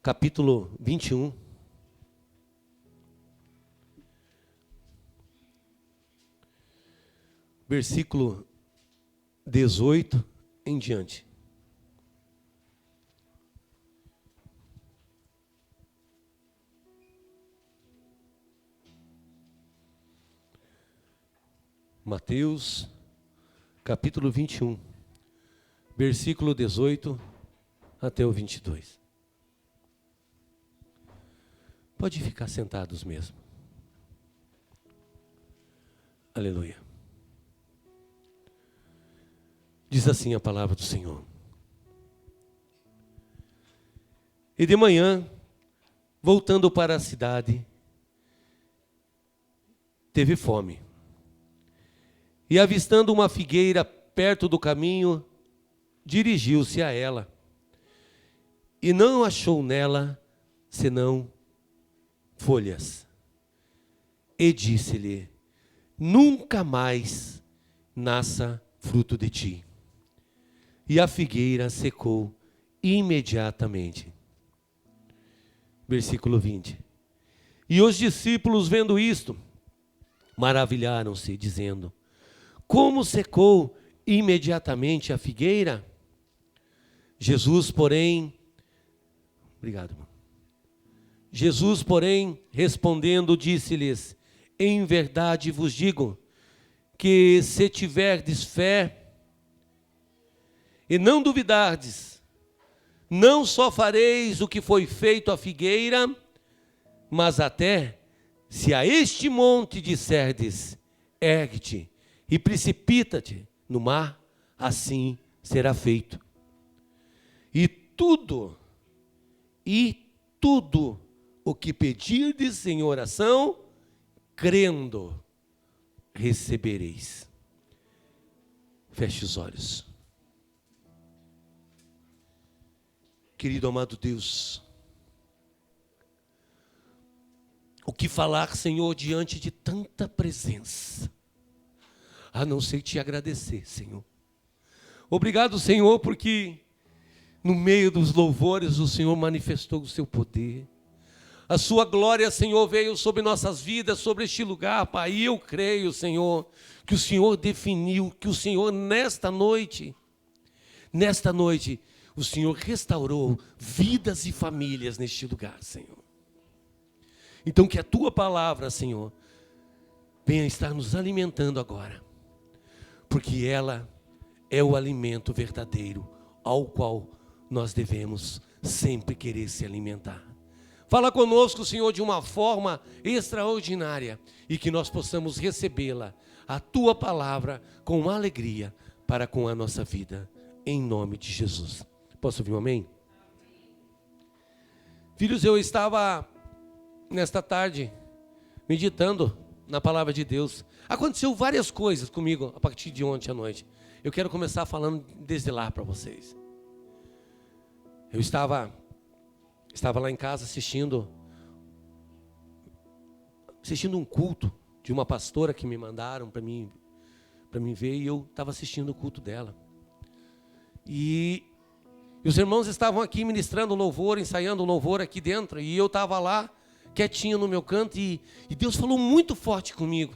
capítulo 21. Versículo 18 em diante. Mateus, capítulo 21, versículo 18 até o 22. Pode ficar sentados mesmo. Aleluia. Diz assim a palavra do Senhor. E de manhã, voltando para a cidade, teve fome. E avistando uma figueira perto do caminho, dirigiu-se a ela. E não achou nela senão folhas. E disse-lhe: nunca mais nasça fruto de ti. E a figueira secou imediatamente. Versículo 20. E os discípulos, vendo isto, maravilharam-se, dizendo: como secou imediatamente a figueira? Jesus, porém, respondendo, disse-lhes: em verdade vos digo, que se tiverdes fé, e não duvidardes, não só fareis o que foi feito à figueira, mas até, se a este monte disserdes: ergue-te e precipita-te no mar, assim será feito. E tudo o que pedirdes em oração, crendo, recebereis. Feche os olhos. Querido amado Deus, o que falar, Senhor, diante de tanta presença, a não ser te agradecer, Senhor. Obrigado, Senhor, porque no meio dos louvores o Senhor manifestou o seu poder. A sua glória, Senhor, veio sobre nossas vidas, sobre este lugar, Pai. E eu creio, Senhor, que o Senhor definiu, que o Senhor nesta noite, o Senhor restaurou vidas e famílias neste lugar, Senhor. Então que a tua palavra, Senhor, venha estar nos alimentando agora, porque ela é o alimento verdadeiro ao qual nós devemos sempre querer se alimentar. Fala conosco, Senhor, de uma forma extraordinária e que nós possamos recebê-la, a tua palavra, com alegria para com a nossa vida, em nome de Jesus. Posso ouvir um amém? Filhos, eu estava nesta tarde meditando na palavra de Deus. Aconteceu várias coisas comigo a partir de ontem à noite. Eu quero começar falando desde lá para vocês. Eu estava lá em casa assistindo um culto de uma pastora que me mandaram para mim ver, e eu estava assistindo o culto dela. E os irmãos estavam aqui ministrando louvor, ensaiando louvor aqui dentro, e eu estava lá quietinho no meu canto, e Deus falou muito forte comigo,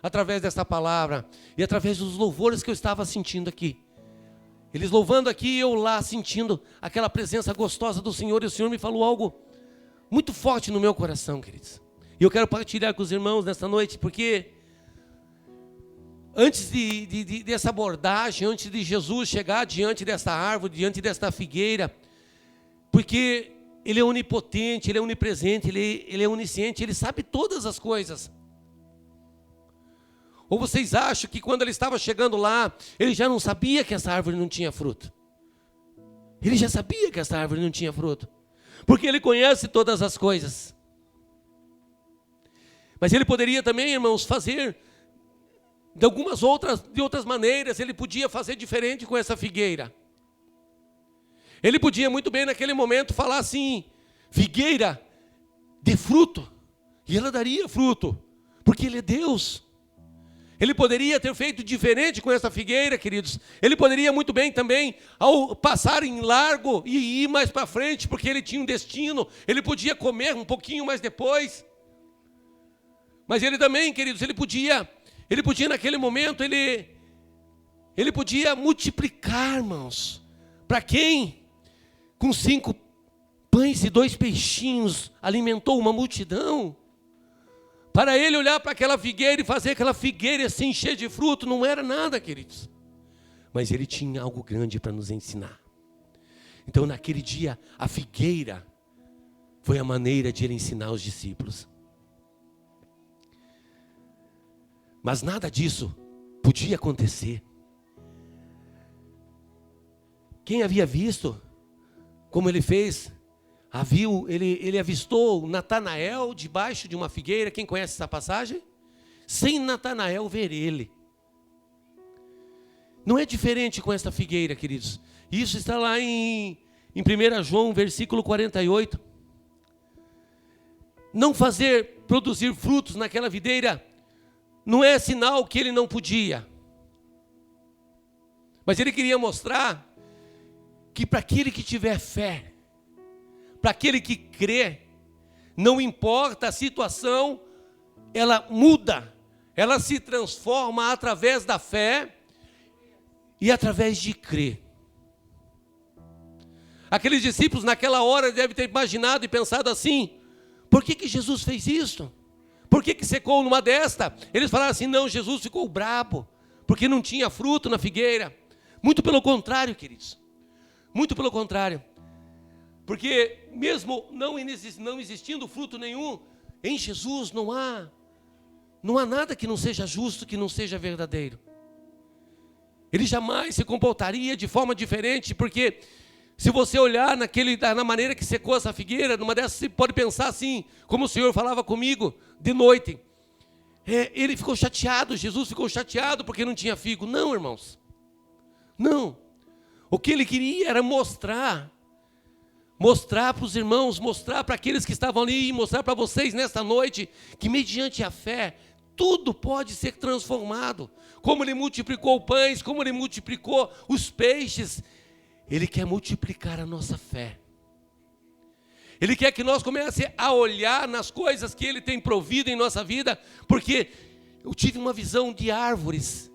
através dessa palavra, e através dos louvores que eu estava sentindo aqui. Eles louvando aqui, eu lá sentindo aquela presença gostosa do Senhor, e o Senhor me falou algo muito forte no meu coração, queridos. E eu quero partilhar com os irmãos nesta noite, porque antes dessa abordagem, antes de Jesus chegar diante dessa árvore, diante desta figueira, porque Ele é onipotente, Ele é onipresente, Ele é onisciente, Ele sabe todas as coisas. Ou vocês acham que quando Ele estava chegando lá, Ele já não sabia que essa árvore não tinha fruto? Ele já sabia que essa árvore não tinha fruto, porque Ele conhece todas as coisas. Mas Ele poderia também, irmãos, fazer de outras maneiras. Ele podia fazer diferente com essa figueira. Ele podia muito bem naquele momento falar assim: figueira, dê fruto, e ela daria fruto, porque Ele é Deus. Ele poderia ter feito diferente com essa figueira, queridos. Ele poderia muito bem também, ao passar em largo e ir mais para frente, porque ele tinha um destino. Ele podia comer um pouquinho mais depois. Mas ele também, queridos, ele podia naquele momento, ele podia multiplicar, irmãos. Para quem, com 5 pães e 2 peixinhos, alimentou uma multidão. Para ele olhar para aquela figueira e fazer aquela figueira se encher de fruto, não era nada, queridos. Mas ele tinha algo grande para nos ensinar. Então, naquele dia, a figueira foi a maneira de ele ensinar os discípulos. Mas nada disso podia acontecer. Quem havia visto como ele fez? Ele avistou Natanael debaixo de uma figueira. Quem conhece essa passagem? Sem Natanael ver ele. Não é diferente com essa figueira, queridos. Isso está lá em 1 João, versículo 48. Não fazer produzir frutos naquela videira não é sinal que ele não podia. Mas ele queria mostrar que para aquele que tiver fé, para aquele que crê, não importa a situação, ela muda, ela se transforma através da fé e através de crer. Aqueles discípulos naquela hora devem ter imaginado e pensado assim: por que Jesus fez isso? Por que secou numa desta? Eles falaram assim: não, Jesus ficou brabo, porque não tinha fruto na figueira. Muito pelo contrário, queridos. Muito pelo contrário. Porque mesmo não existindo fruto nenhum, em Jesus não há nada que não seja justo, que não seja verdadeiro. Ele jamais se comportaria de forma diferente, porque se você olhar na maneira que secou essa figueira, numa dessas você pode pensar assim, como o Senhor falava comigo de noite. Ele ficou chateado, Jesus ficou chateado porque não tinha figo. Não, irmãos. Não. O que ele queria era mostrar para os irmãos, mostrar para aqueles que estavam ali, mostrar para vocês nesta noite, que mediante a fé, tudo pode ser transformado. Como ele multiplicou pães, como ele multiplicou os peixes, ele quer multiplicar a nossa fé. Ele quer que nós comecemos a olhar nas coisas que ele tem provido em nossa vida, porque eu tive uma visão de árvores,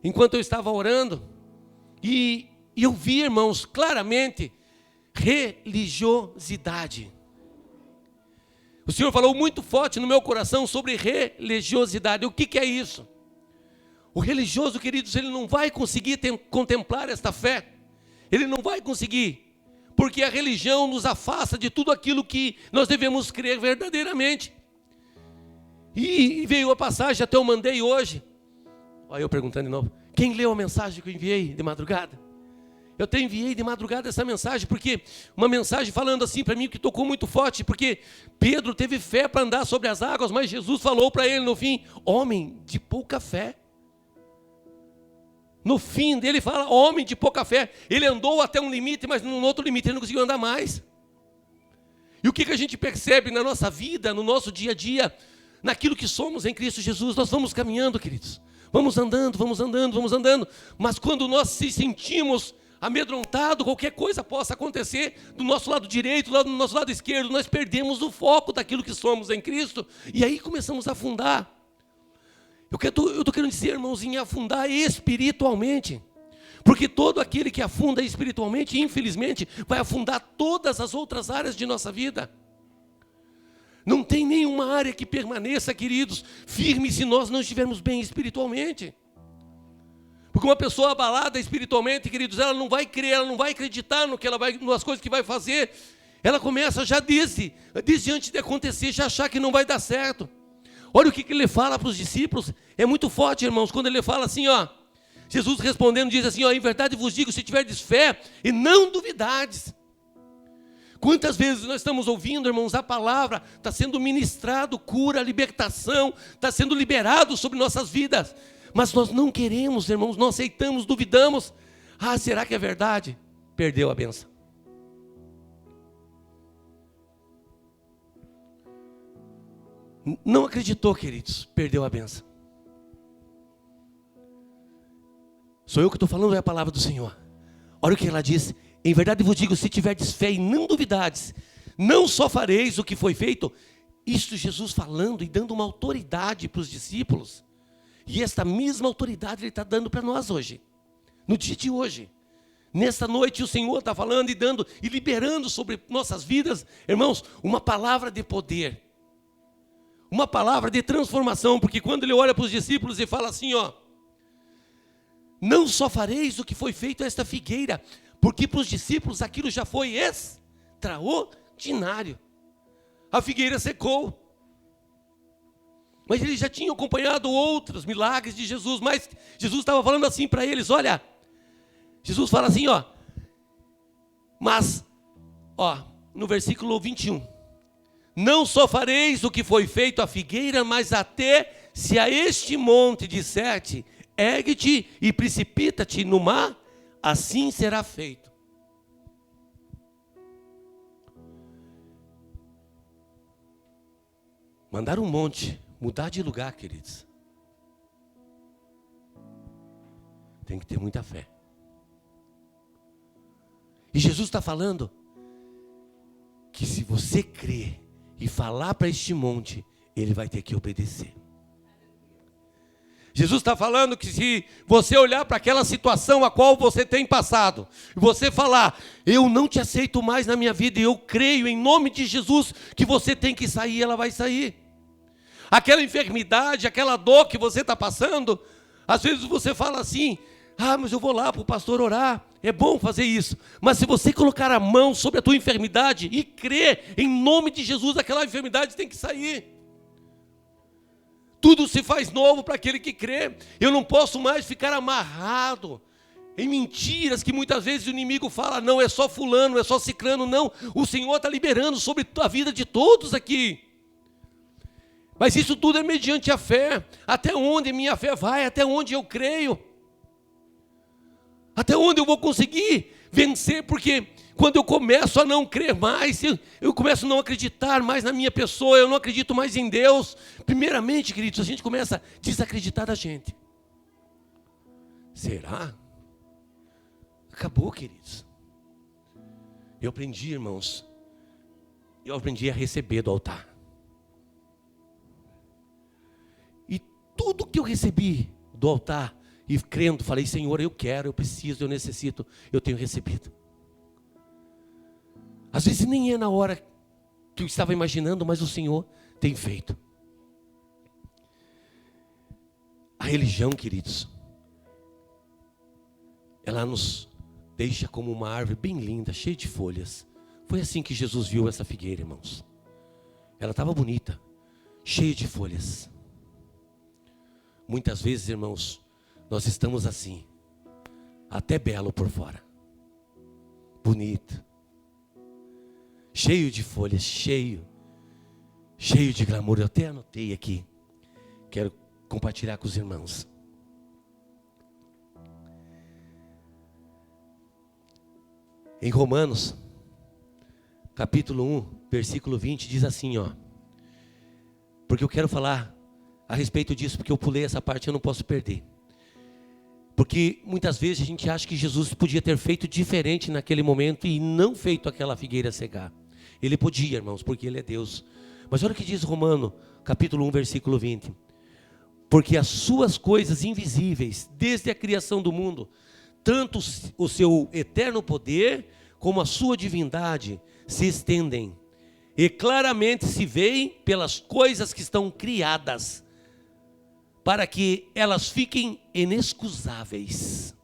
enquanto eu estava orando, e eu vi, irmãos, claramente, religiosidade. O Senhor falou muito forte no meu coração sobre religiosidade. O que é isso? O religioso, queridos, ele não vai conseguir contemplar esta fé. Ele não vai conseguir, porque a religião nos afasta de tudo aquilo que nós devemos crer verdadeiramente. E veio a passagem, até eu mandei hoje. Olha eu perguntando de novo. Quem leu a mensagem que eu enviei de madrugada? Eu até enviei de madrugada essa mensagem, porque uma mensagem falando assim para mim que tocou muito forte, porque Pedro teve fé para andar sobre as águas, mas Jesus falou para ele no fim: homem de pouca fé. No fim dele fala, homem de pouca fé. Ele andou até um limite, mas num outro limite ele não conseguiu andar mais. E o que a gente percebe na nossa vida, no nosso dia a dia, naquilo que somos em Cristo Jesus? Nós vamos caminhando, queridos. Vamos andando, vamos andando, vamos andando. Mas quando nós se sentimos amedrontados, qualquer coisa possa acontecer do nosso lado direito, do nosso lado esquerdo, nós perdemos o foco daquilo que somos em Cristo. E aí começamos a afundar. Eu estou querendo dizer, irmãozinho, afundar espiritualmente. Porque todo aquele que afunda espiritualmente, infelizmente, vai afundar todas as outras áreas de nossa vida. Não tem nenhuma área que permaneça, queridos, firme se nós não estivermos bem espiritualmente. Porque uma pessoa abalada espiritualmente, queridos, ela não vai crer, ela não vai acreditar nas coisas que vai fazer. Ela começa já desde antes de acontecer, já achar que não vai dar certo. Olha o que ele fala para os discípulos, é muito forte, irmãos, quando ele fala assim, ó, Jesus respondendo diz assim, ó, em verdade vos digo, se tiverdes fé e não duvidades. Quantas vezes nós estamos ouvindo, irmãos, a palavra está sendo ministrado, cura, libertação, está sendo liberado sobre nossas vidas, mas nós não queremos, irmãos, não aceitamos, duvidamos. Ah, será que é verdade? Perdeu a bênção. Não acreditou, queridos, perdeu a bênção. Sou eu que estou falando ou é a palavra do Senhor? Olha o que ela diz. Em verdade vos digo, se tiverdes fé e não duvidades, não só fareis o que foi feito. Isto Jesus falando e dando uma autoridade para os discípulos. E esta mesma autoridade Ele está dando para nós hoje. No dia de hoje. Nesta noite o Senhor está falando e dando e liberando sobre nossas vidas, irmãos, uma palavra de poder. Uma palavra de transformação. Porque quando Ele olha para os discípulos e fala assim, ó. Não só fareis o que foi feito a esta figueira, porque para os discípulos aquilo já foi extraordinário. A figueira secou. Mas eles já tinham acompanhado outros milagres de Jesus. Mas Jesus estava falando assim para eles, olha. Jesus fala assim, ó. Mas, ó, no versículo 21. Não só fareis o que foi feito à figueira, mas até se a este monte disserte, ergue-te e precipita-te no mar, assim será feito. Mandar um monte mudar de lugar, queridos, tem que ter muita fé. E Jesus está falando que se você crer e falar para este monte, ele vai ter que obedecer. Jesus está falando que se você olhar para aquela situação a qual você tem passado, e você falar, eu não te aceito mais na minha vida, e eu creio em nome de Jesus que você tem que sair, ela vai sair. Aquela enfermidade, aquela dor que você está passando, às vezes você fala assim, mas eu vou lá para o pastor orar, é bom fazer isso. Mas se você colocar a mão sobre a tua enfermidade e crer em nome de Jesus, aquela enfermidade tem que sair. Tudo se faz novo para aquele que crê. Eu não posso mais ficar amarrado em mentiras que muitas vezes o inimigo fala, não, é só fulano, é só ciclano, não. O Senhor está liberando sobre a vida de todos aqui. Mas isso tudo é mediante a fé. Até onde minha fé vai, até onde eu creio. Até onde eu vou conseguir vencer, porque quando eu começo a não crer mais, eu começo a não acreditar mais na minha pessoa, eu não acredito mais em Deus. Primeiramente, queridos, a gente começa a desacreditar da gente. Será? Acabou, queridos. Eu aprendi, irmãos, eu aprendi a receber do altar. E tudo que eu recebi do altar, e crendo, falei, Senhor, eu quero, eu preciso, eu necessito, eu tenho recebido. Às vezes nem é na hora que eu estava imaginando, mas o Senhor tem feito. A religião, queridos, ela nos deixa como uma árvore bem linda, cheia de folhas. Foi assim que Jesus viu essa figueira, irmãos. Ela estava bonita, cheia de folhas. Muitas vezes, irmãos, nós estamos assim, até belo por fora, bonito, cheio de folhas, cheio de glamour. Eu até anotei aqui, quero compartilhar com os irmãos. Em Romanos, capítulo 1, versículo 20, diz assim, ó, porque eu quero falar a respeito disso, porque eu pulei essa parte, eu não posso perder. Porque muitas vezes a gente acha que Jesus podia ter feito diferente naquele momento e não feito aquela figueira cegar. Ele podia, irmãos, porque Ele é Deus. Mas olha o que diz Romano, capítulo 1, versículo 20. Porque as suas coisas invisíveis, desde a criação do mundo, tanto o seu eterno poder, como a sua divindade, se estendem. E claramente se veem pelas coisas que estão criadas, para que elas fiquem inexcusáveis.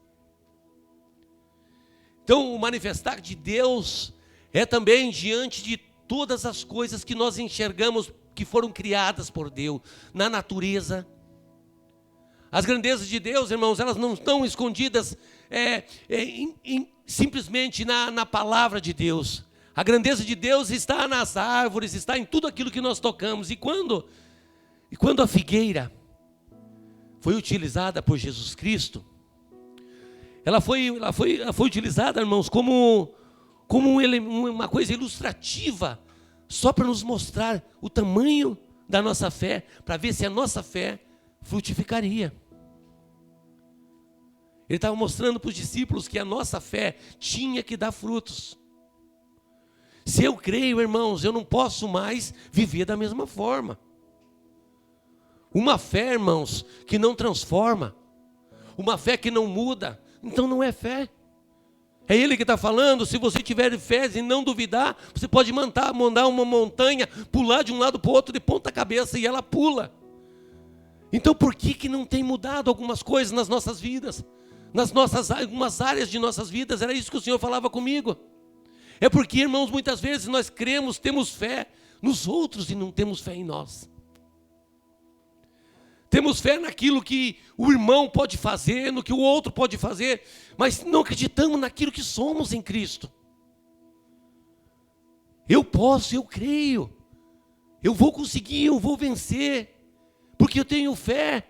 Então, o manifestar de Deus é também diante de todas as coisas que nós enxergamos que foram criadas por Deus, na natureza. As grandezas de Deus, irmãos, elas não estão escondidas simplesmente na palavra de Deus. A grandeza de Deus está nas árvores, está em tudo aquilo que nós tocamos. E quando a figueira foi utilizada por Jesus Cristo, ela foi utilizada, irmãos, como uma coisa ilustrativa, só para nos mostrar o tamanho da nossa fé, para ver se a nossa fé frutificaria. Ele estava mostrando para os discípulos que a nossa fé tinha que dar frutos. Se eu creio, irmãos, eu não posso mais viver da mesma forma. Uma fé, irmãos, que não transforma, uma fé que não muda, então não é fé. É ele que está falando, se você tiver fé e não duvidar, você pode mandar uma montanha pular de um lado para o outro de ponta cabeça e ela pula. Então por que não tem mudado algumas coisas nas nossas vidas? Algumas áreas de nossas vidas, era isso que o Senhor falava comigo. É porque, irmãos, muitas vezes nós cremos, temos fé nos outros e não temos fé em nós. Temos fé naquilo que o irmão pode fazer, no que o outro pode fazer, mas não acreditamos naquilo que somos em Cristo. Eu posso, eu creio, eu vou conseguir, eu vou vencer, porque eu tenho fé.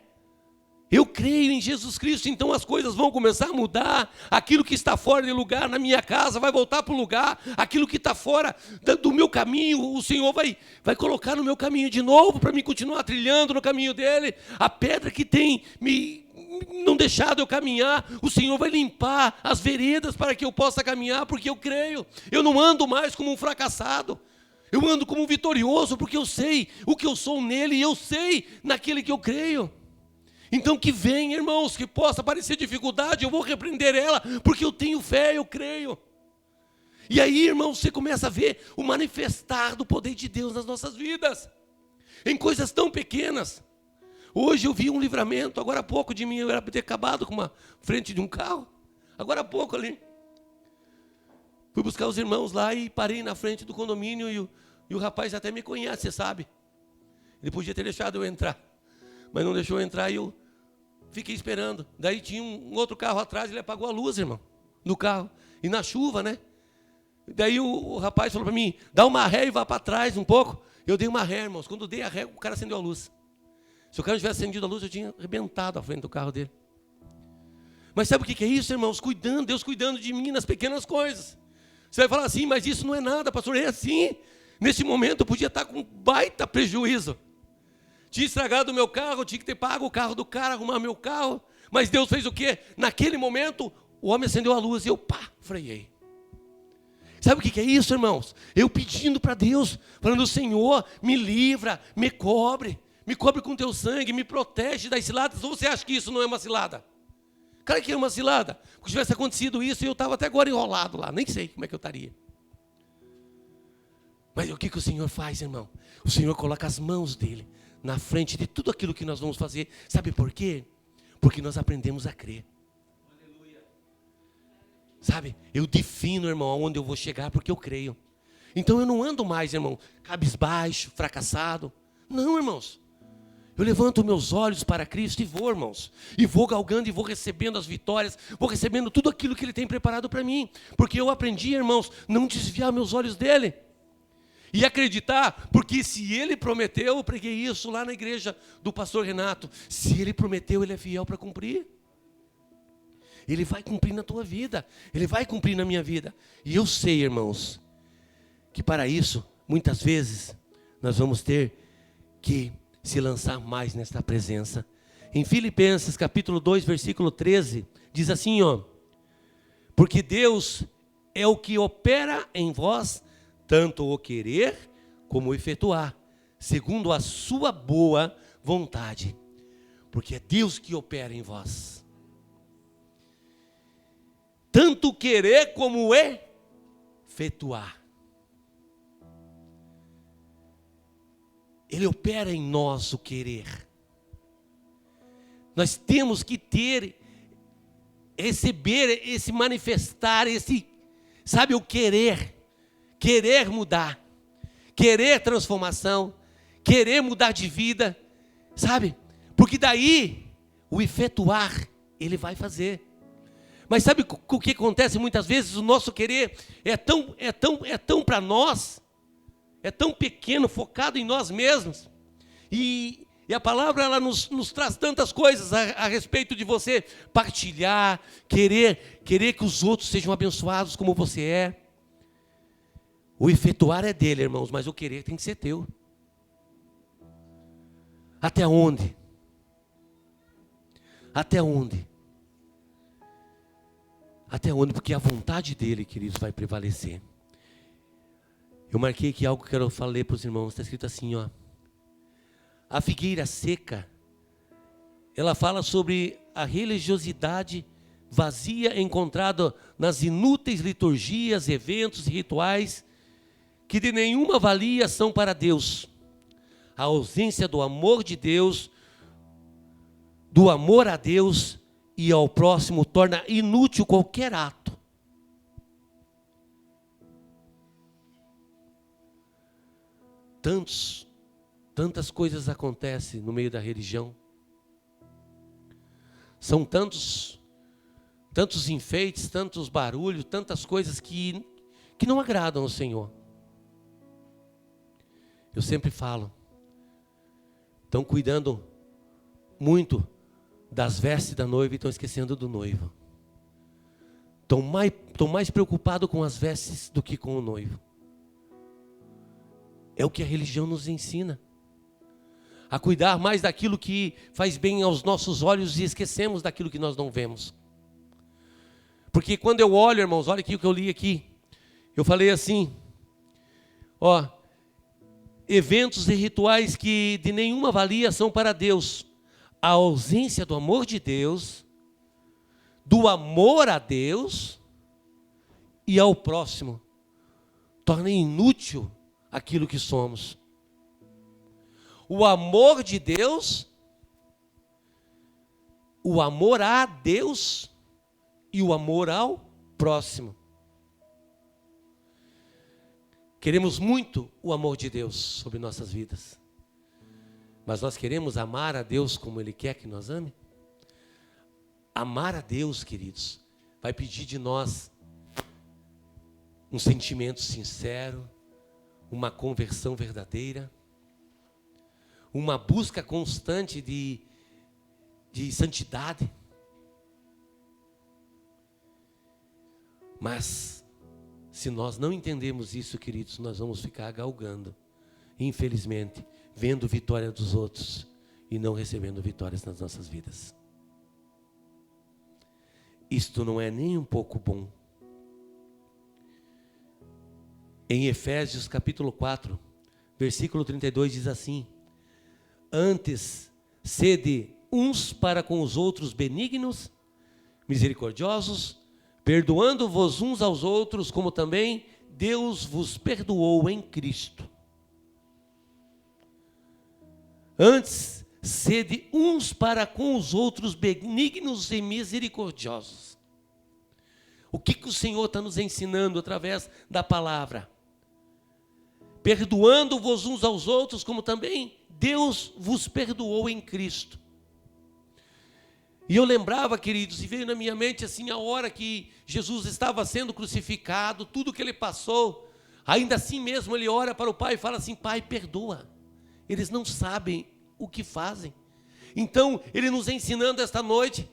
Eu creio em Jesus Cristo, então as coisas vão começar a mudar. Aquilo que está fora de lugar na minha casa vai voltar para o lugar. Aquilo que está fora do meu caminho, o Senhor vai colocar no meu caminho de novo, para mim continuar trilhando no caminho dele. A pedra que tem me não deixado eu caminhar, o Senhor vai limpar as veredas para que eu possa caminhar, porque eu creio. Eu não ando mais como um fracassado. Eu ando como um vitorioso, porque eu sei o que eu sou nele e eu sei naquele que eu creio. Então que venha, irmãos, que possa aparecer dificuldade, eu vou repreender ela, porque eu tenho fé, eu creio. E aí, irmãos, você começa a ver o manifestar do poder de Deus nas nossas vidas, em coisas tão pequenas. Hoje eu vi um livramento, agora há pouco de mim, eu era para ter acabado com uma frente de um carro, agora há pouco ali. Fui buscar os irmãos lá e parei na frente do condomínio e o rapaz até me conhece, você sabe. Ele podia ter deixado eu entrar, mas não deixou eu entrar e eu fiquei esperando. Daí tinha um outro carro atrás, ele apagou a luz, irmão, do carro. E na chuva, né? Daí o rapaz falou para mim, dá uma ré e vá para trás um pouco. Eu dei uma ré, irmãos. Quando eu dei a ré, o cara acendeu a luz. Se o cara não tivesse acendido a luz, eu tinha arrebentado a frente do carro dele. Mas sabe o que é isso, irmãos? Deus cuidando de mim nas pequenas coisas. Você vai falar assim, mas isso não é nada, pastor. É assim. Nesse momento eu podia estar com um baita prejuízo. Tinha estragado o meu carro, tinha que ter pago o carro do cara, arrumar meu carro. Mas Deus fez o quê? Naquele momento, o homem acendeu a luz e eu, freiei. Sabe o que é isso, irmãos? Eu pedindo para Deus, falando, Senhor, me livra, me cobre com teu sangue, me protege das ciladas. Ou você acha que isso não é uma cilada? Claro que é uma cilada. Porque se tivesse acontecido isso, eu estava até agora enrolado lá, nem sei como é que eu estaria. Mas o que o Senhor faz, irmão? O Senhor coloca as mãos dele na frente de tudo aquilo que nós vamos fazer. Sabe por quê? Porque nós aprendemos a crer. Aleluia. Sabe? Eu defino, irmão, aonde eu vou chegar porque eu creio. Então eu não ando mais, irmão, cabisbaixo, fracassado. Não, irmãos. Eu levanto meus olhos para Cristo e vou, irmãos. E vou galgando e vou recebendo as vitórias. Vou recebendo tudo aquilo que Ele tem preparado para mim. Porque eu aprendi, irmãos, não desviar meus olhos dEle. E acreditar, porque se Ele prometeu, eu preguei isso lá na igreja do pastor Renato. Se Ele prometeu, Ele é fiel para cumprir. Ele vai cumprir na tua vida. Ele vai cumprir na minha vida. E eu sei, irmãos, que para isso, muitas vezes, nós vamos ter que se lançar mais nesta presença. Em Filipenses capítulo 2, versículo 13, diz assim, porque Deus é o que opera em vós, tanto o querer como o efetuar, segundo a sua boa vontade. Porque é Deus que opera em vós. Tanto o querer como o efetuar. Ele opera em nós o querer. Nós temos que receber esse manifestar, sabe, o querer. Querer mudar, querer transformação, querer mudar de vida, sabe? Porque daí, o efetuar, Ele vai fazer. Mas sabe o que acontece muitas vezes? O nosso querer é tão para nós, é tão pequeno, focado em nós mesmos. E a palavra, ela nos traz tantas coisas a respeito de você partilhar, querer que os outros sejam abençoados como você é. O efetuar é dele, irmãos, mas o querer tem que ser teu. Até onde? Até onde? Até onde? Porque a vontade dele, queridos, vai prevalecer. Eu marquei aqui algo que eu falei para os irmãos. Está escrito assim, ó. A figueira seca, ela fala sobre a religiosidade vazia encontrada nas inúteis liturgias, eventos e rituais que de nenhuma valia são para Deus. A ausência do amor de Deus, do amor a Deus e ao próximo torna inútil qualquer ato. Tantas coisas acontecem no meio da religião. São tantos enfeites, tantos barulhos, tantas coisas que não agradam ao Senhor. Eu sempre falo, estão cuidando muito das vestes da noiva e estão esquecendo do noivo. Estão mais preocupados com as vestes do que com o noivo. É o que a religião nos ensina. A cuidar mais daquilo que faz bem aos nossos olhos e esquecemos daquilo que nós não vemos. Porque quando eu olho, irmãos, olha aqui o que eu li aqui. Eu falei assim, ó, eventos e rituais que de nenhuma valia são para Deus. A ausência do amor de Deus, do amor a Deus e ao próximo, torna inútil aquilo que somos. O amor de Deus, o amor a Deus e o amor ao próximo. Queremos muito o amor de Deus sobre nossas vidas. Mas nós queremos amar a Deus como Ele quer que nós ame? Amar a Deus, queridos, vai pedir de nós um sentimento sincero, uma conversão verdadeira, uma busca constante de santidade. Mas, se nós não entendemos isso, queridos, nós vamos ficar galgando, infelizmente, vendo vitória dos outros e não recebendo vitórias nas nossas vidas. Isto não é nem um pouco bom. Em Efésios capítulo 4, versículo 32 diz assim: antes, sede uns para com os outros benignos, misericordiosos, perdoando-vos uns aos outros, como também Deus vos perdoou em Cristo. Antes, sede uns para com os outros benignos e misericordiosos. O que o Senhor está nos ensinando através da palavra? Perdoando-vos uns aos outros, como também Deus vos perdoou em Cristo. E eu lembrava, queridos, e veio na minha mente assim, a hora que Jesus estava sendo crucificado, tudo que ele passou, ainda assim mesmo ele ora para o Pai e fala assim: Pai, perdoa, eles não sabem o que fazem. Então, ele nos ensinando esta noite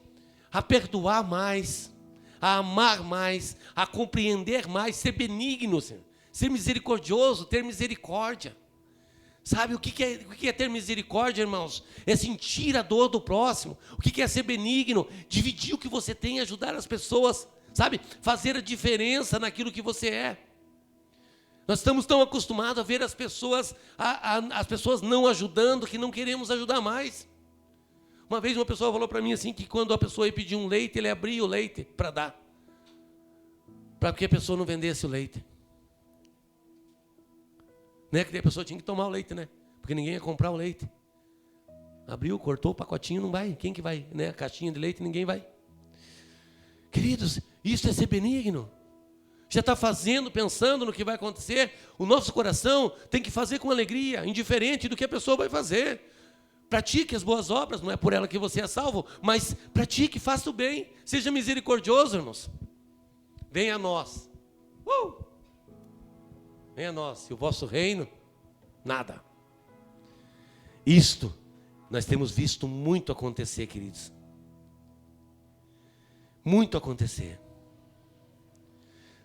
a perdoar mais, a amar mais, a compreender mais, ser benigno, ser misericordioso, ter misericórdia. Sabe o que é ter misericórdia, irmãos? É sentir a dor do próximo. O que é ser benigno? Dividir o que você tem, ajudar as pessoas, sabe? Fazer a diferença naquilo que você é. Nós estamos tão acostumados a ver as pessoas, as pessoas não ajudando, que não queremos ajudar mais. Uma vez uma pessoa falou para mim assim, que quando a pessoa ia pedir um leite, ele abria o leite para dar, para que a pessoa não vendesse o leite. Né? Que a pessoa tinha que tomar o leite, né? Porque ninguém ia comprar o leite. Abriu, cortou o pacotinho, não vai. Quem que vai? Né? A caixinha de leite, ninguém vai. Queridos, isso é ser benigno. Já está fazendo, pensando no que vai acontecer. O nosso coração tem que fazer com alegria, indiferente do que a pessoa vai fazer. Pratique as boas obras, não é por ela que você é salvo, mas pratique, faça o bem. Seja misericordioso, irmãos. Venha a nós. Venha a nós. E o vosso reino, nada. Isto, nós temos visto muito acontecer, queridos. Muito acontecer.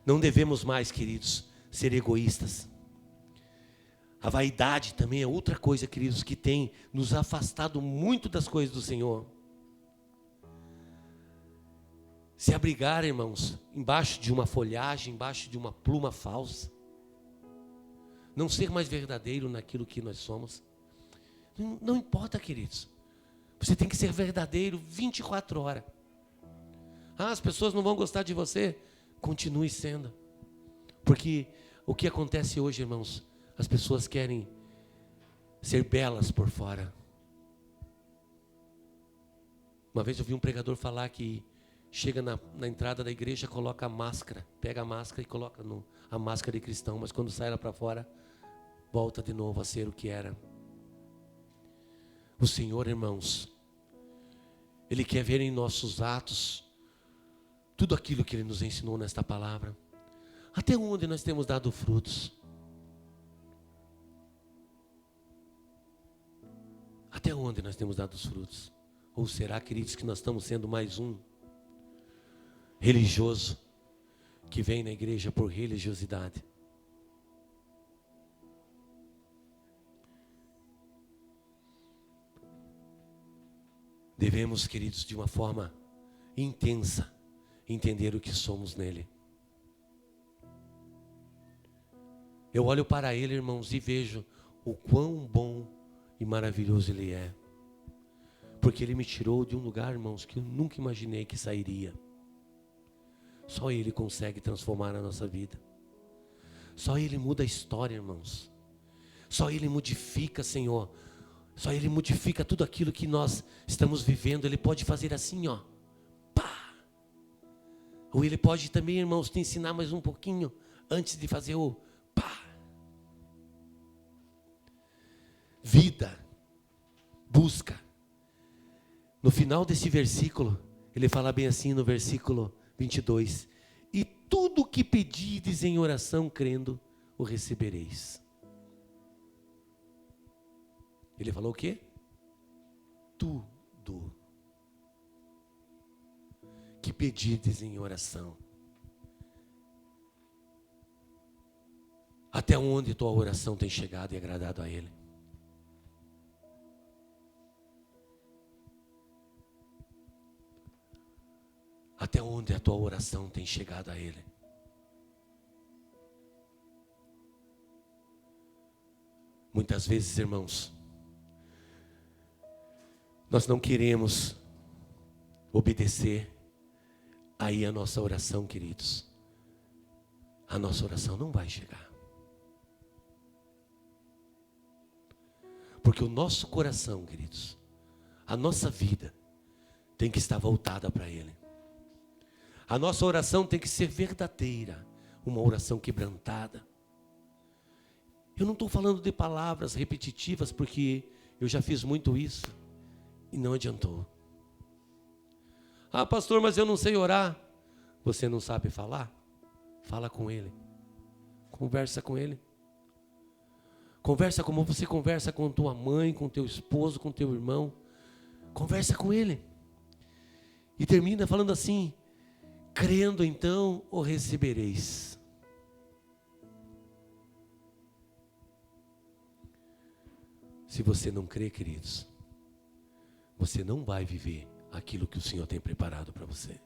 Não devemos mais, queridos, ser egoístas. A vaidade também é outra coisa, queridos, que tem nos afastado muito das coisas do Senhor. se abrigar, irmãos, embaixo de uma folhagem, embaixo de uma pluma falsa. Não ser mais verdadeiro naquilo que nós somos. Não importa, queridos. Você tem que ser verdadeiro 24 horas. As pessoas não vão gostar de você. Continue sendo. Porque o que acontece hoje, irmãos, as pessoas querem ser belas por fora. Uma vez eu vi um pregador falar que chega na entrada da igreja, coloca a máscara, pega a máscara e coloca a máscara de cristão, mas quando sai lá para fora, volta de novo a ser o que era. O Senhor, irmãos, Ele quer ver em nossos atos tudo aquilo que Ele nos ensinou nesta palavra. Até onde nós temos dado frutos? Até onde nós temos dado os frutos? Ou será, queridos, que nós estamos sendo mais um religioso que vem na igreja por religiosidade? Devemos, queridos, de uma forma intensa, entender o que somos nele. Eu olho para ele, irmãos, e vejo o quão bom e maravilhoso ele é. Porque ele me tirou de um lugar, irmãos, que eu nunca imaginei que sairia. Só ele consegue transformar a nossa vida. Só ele muda a história, irmãos. Só ele modifica, Senhor. Só ele modifica tudo aquilo que nós estamos vivendo. Ele pode fazer assim, ó. Pá! Ou ele pode também, irmãos, te ensinar mais um pouquinho antes de fazer o pá. Vida, busca. No final desse versículo, ele fala bem assim no versículo 22. E tudo o que pedides em oração, crendo, o recebereis. Ele falou o quê? Tudo que pedides em oração. Até onde tua oração tem chegado e agradado a Ele? Até onde a tua oração tem chegado a Ele? Muitas vezes, irmãos, nós não queremos obedecer aí a nossa oração, queridos. A nossa oração não vai chegar. Porque o nosso coração, queridos, a nossa vida tem que estar voltada para Ele. A nossa oração tem que ser verdadeira, uma oração quebrantada. Eu não estou falando de palavras repetitivas, porque eu já fiz muito isso e não adiantou. Pastor, mas eu não sei orar. Você não sabe falar? Fala com Ele. Conversa com Ele. Conversa como você conversa com tua mãe, com teu esposo, com teu irmão. Conversa com Ele. E termina falando assim: crendo então o recebereis. Se você não crê, queridos, você não vai viver aquilo que o Senhor tem preparado para você.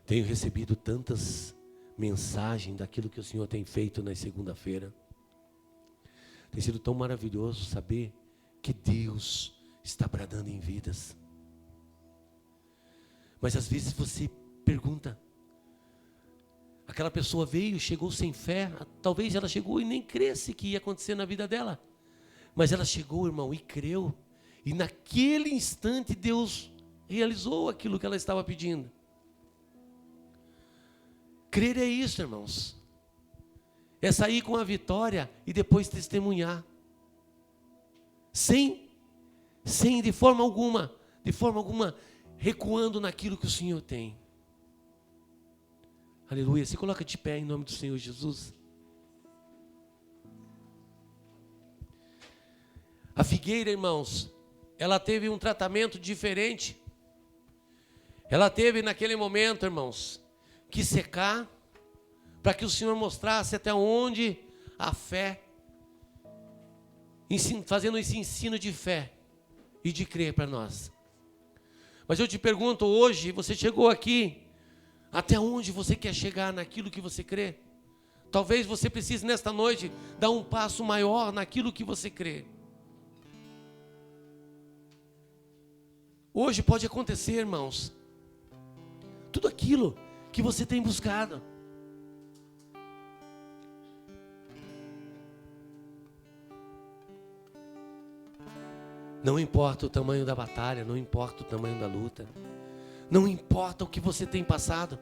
Tenho recebido tantas mensagens daquilo que o Senhor tem feito na segunda-feira. Tem sido tão maravilhoso saber que Deus está bradando em vidas. Mas às vezes você pergunta, aquela pessoa veio, chegou sem fé, talvez ela chegou e nem cresce que ia acontecer na vida dela. Mas ela chegou, irmão, e creu. E naquele instante Deus realizou aquilo que ela estava pedindo. Crer é isso, irmãos. É sair com a vitória e depois testemunhar. Sem de forma alguma, recuando naquilo que o Senhor tem. Aleluia. Se coloca de pé em nome do Senhor Jesus. A figueira, irmãos, ela teve um tratamento diferente. Ela teve naquele momento, irmãos, que secar, para que o Senhor mostrasse até onde a fé, fazendo esse ensino de fé e de crer para nós. Mas eu te pergunto hoje, você chegou aqui, até onde você quer chegar naquilo que você crê? Talvez você precise nesta noite dar um passo maior naquilo que você crê. Hoje pode acontecer, irmãos, tudo aquilo que você tem buscado. Não importa o tamanho da batalha, não importa o tamanho da luta, não importa o que você tem passado,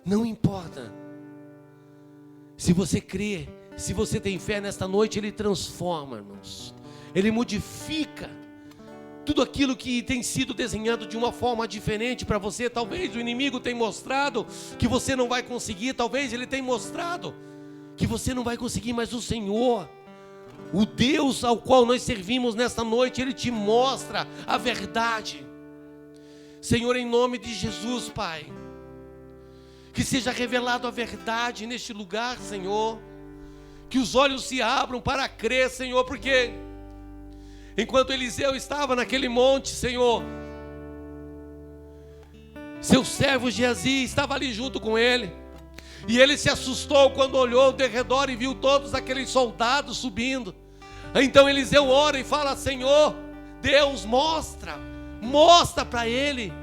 não importa. Se você crê, se você tem fé nesta noite, Ele transforma, irmãos. Ele modifica tudo aquilo que tem sido desenhado de uma forma diferente para você. Talvez o inimigo tenha mostrado que você não vai conseguir, talvez ele tenha mostrado que você não vai conseguir, mas o Senhor, o Deus ao qual nós servimos nesta noite, Ele te mostra a verdade. Senhor, em nome de Jesus, Pai, que seja revelado a verdade neste lugar, Senhor, que os olhos se abram para crer, Senhor, porque enquanto Eliseu estava naquele monte, Senhor, seu servo Geazi estava ali junto com ele, e ele se assustou quando olhou ao redor e viu todos aqueles soldados subindo. Então Eliseu ora e fala: Senhor, Deus, mostra para ele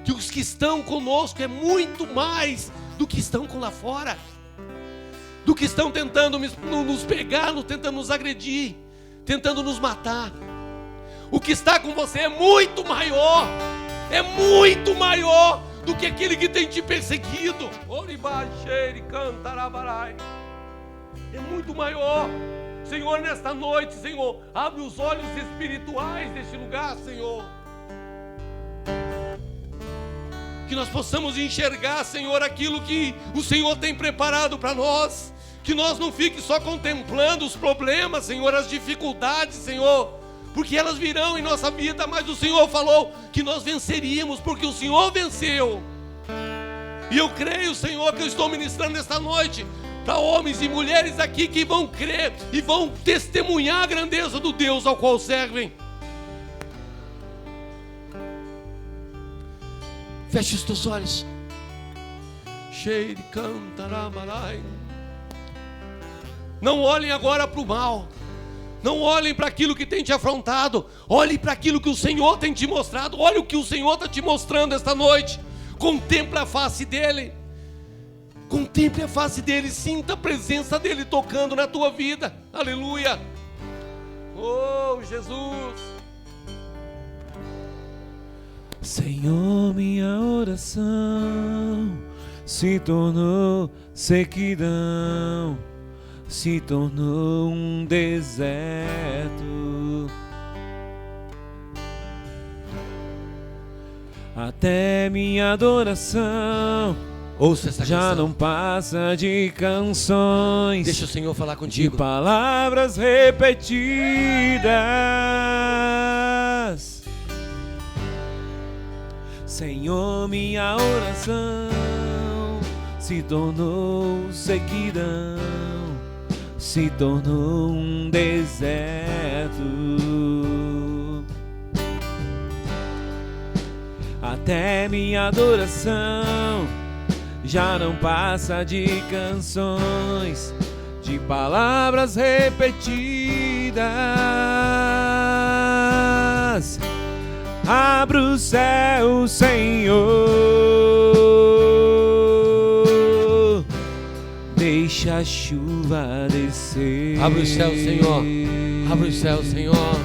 que os que estão conosco é muito mais do que estão com lá fora, do que estão tentando nos pegar, tentando nos agredir, tentando nos matar. O que está com você é muito maior do que aquele que tem te perseguido. É muito maior. Senhor, nesta noite, Senhor, abre os olhos espirituais deste lugar, Senhor. Que nós possamos enxergar, Senhor, aquilo que o Senhor tem preparado para nós. Que nós não fiquemos só contemplando os problemas, Senhor, as dificuldades, Senhor, porque elas virão em nossa vida, mas o Senhor falou que nós venceríamos, porque o Senhor venceu. E eu creio, Senhor, que eu estou ministrando nesta noite para homens e mulheres aqui que vão crer e vão testemunhar a grandeza do Deus ao qual servem. Feche os teus olhos. Não olhem agora para o mal. Não olhem para aquilo que tem te afrontado. Olhem para aquilo que o Senhor tem te mostrado. Olha o que o Senhor está te mostrando esta noite. Contemple a face dEle. Contemple a face dEle. Sinta a presença dEle tocando na tua vida. Aleluia. Oh, Jesus. Senhor, minha oração se tornou sequidão, se tornou um deserto. Até minha adoração ouça essa já canção. não passa de canções. Deixa o Senhor falar contigo. De palavras repetidas. Senhor, minha oração se tornou sequidão, se tornou um deserto. Até minha adoração já não passa de canções, de palavras repetidas. Abra o céu, Senhor, deixa a chuva descer. Abre o céu, Senhor. Abre o céu, Senhor.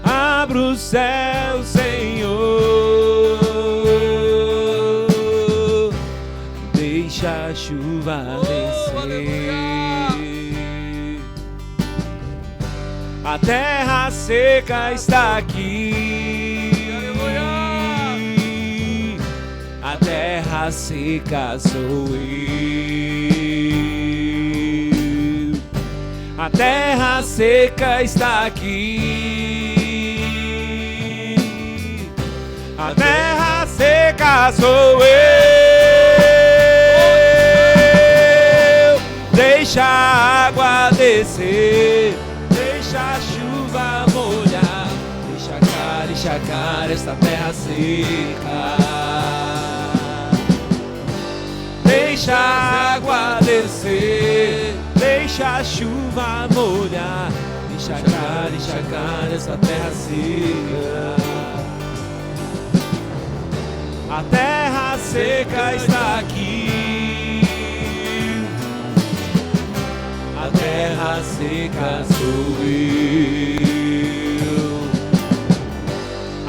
Abra o céu, Senhor, deixa a chuva descer. Aleluia. A terra seca está aqui. Aleluia. A terra seca sou eu. A terra seca está aqui. A terra seca sou eu. Deixa a água descer. Deixa a chuva molhar, deixa a encharcar esta terra seca. Deixa a água descer, deixa a chuva molhar, encharcar essa terra seca. A terra seca está aqui, A terra seca sou eu.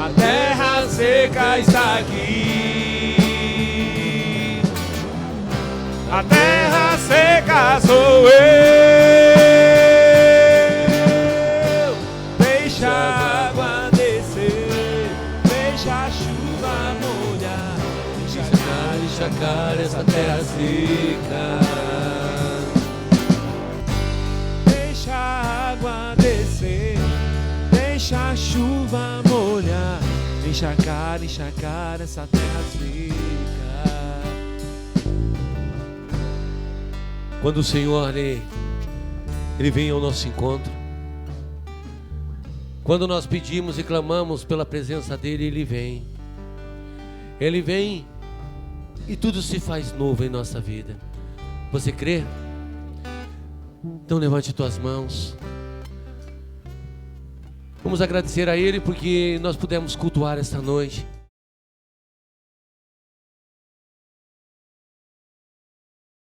a terra seca está aqui, a terra seca sou eu. Deixa a água descer, deixa a chuva molhar, Encharcar essa terra seca. deixa a água descer, deixa a chuva molhar, encharcar essa terra seca. Quando o Senhor ele vem ao nosso encontro, quando nós pedimos e clamamos pela presença dele, Ele vem. Ele vem e tudo se faz novo em nossa vida. Você crê? Então levante tuas mãos. Vamos agradecer a Ele porque nós pudemos cultuar esta noite.